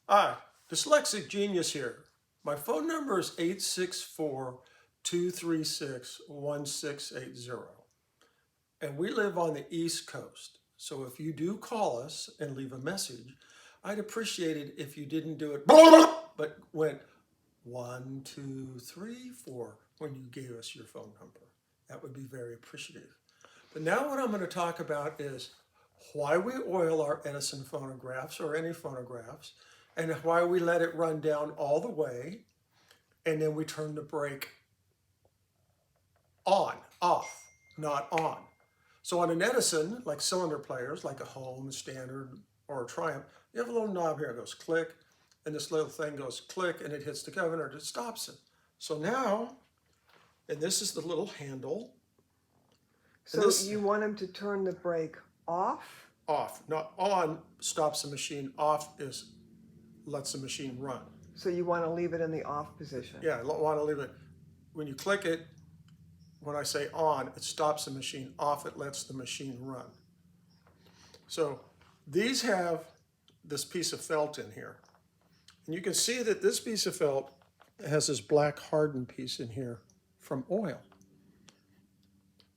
Hi, Dyslexic Genius here. My phone number is 864-236-1680. And we live on the East Coast. So if you do call us and leave a message, I'd appreciate it if you didn't do it but went 1, 2, 3, 4 when you gave us your phone number. That would be very appreciative. But now what I'm going to talk about is why we oil our Edison phonographs or any phonographs, and why we let it run down all the way, and then we turn the brake on, off, not on. So on an Edison, like cylinder players, like a Home, Standard, or a Triumph, you have a little knob here. It goes click, and this little thing goes click, and it hits the governor, and it stops it. So now, and this is the little handle. So you want him to turn the brake off? Off, not on stops the machine. Off is lets the machine run. So you want to leave it in the off position? Yeah, I want to leave it. When you click it, when I say on, it stops the machine. Off, it lets the machine run. So these have this piece of felt in here. And you can see that this piece of felt has this black hardened piece in here from oil.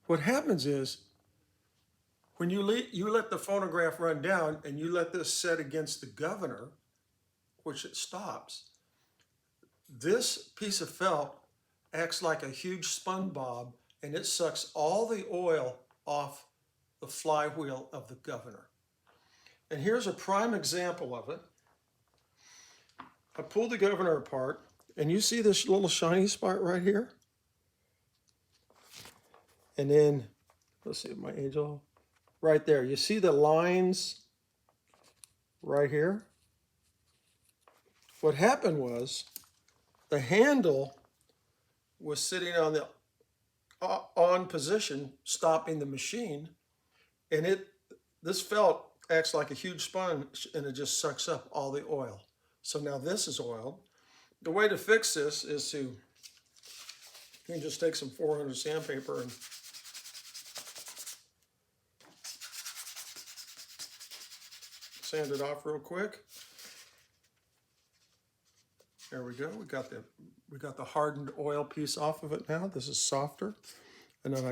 What happens is, when you let the phonograph run down and you let this set against the governor, which it stops, this piece of felt acts like a huge SpongeBob, and it sucks all the oil off the flywheel of the governor. And here's a prime example of it. I pulled the governor apart, and you see this little shiny spot right here? And then, let's see, my angel, right there. You see the lines right here? What happened was the handle was sitting on the on position, stopping the machine, and this felt acts like a huge sponge, and it just sucks up all the oil. So now this is oiled. The way to fix this is you can just take some 400 sandpaper and sand it off real quick. There we go. We got the hardened oil piece off of it now. This is softer. And then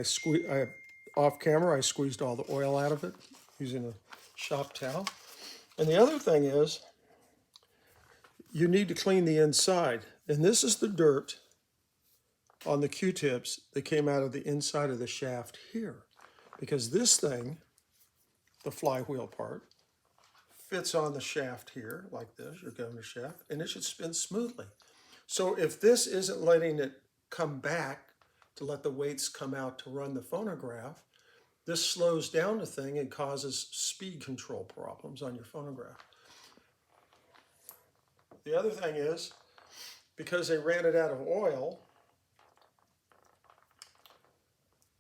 off camera, I squeezed all the oil out of it using a shop towel. And the other thing is, you need to clean the inside. And this is the dirt on the Q-tips that came out of the inside of the shaft here. Because this thing, the flywheel part, fits on the shaft here, like this, your governor shaft, and it should spin smoothly. So if this isn't letting it come back to let the weights come out to run the phonograph, this slows down the thing and causes speed control problems on your phonograph. The other thing is, because they ran it out of oil,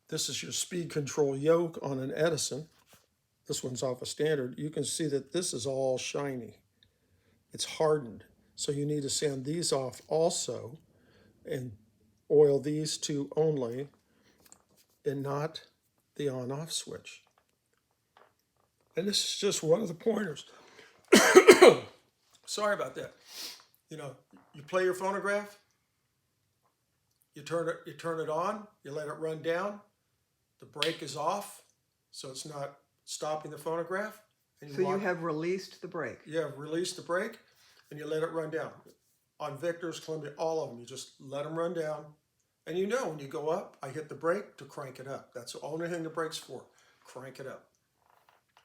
this is your speed control yoke on an Edison. This one's off a Standard. You can see that this is all shiny. It's hardened. So you need to sand these off also and oil these two only and not the on-off switch. And this is just one of the pointers. Sorry about that. You know, you play your phonograph, you turn it on, you let it run down, the brake is off, so it's not stopping the phonograph. And you have released the brake. You have released the brake, and you let it run down. On Victor's, Columbia, all of them, you just let them run down. And you know, when you go up, I hit the brake to crank it up. That's the only thing the brake's for, crank it up.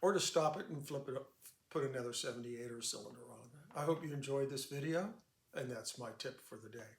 Or to stop it and flip it up, put another 78 or cylinder on. I hope you enjoyed this video, and that's my tip for the day.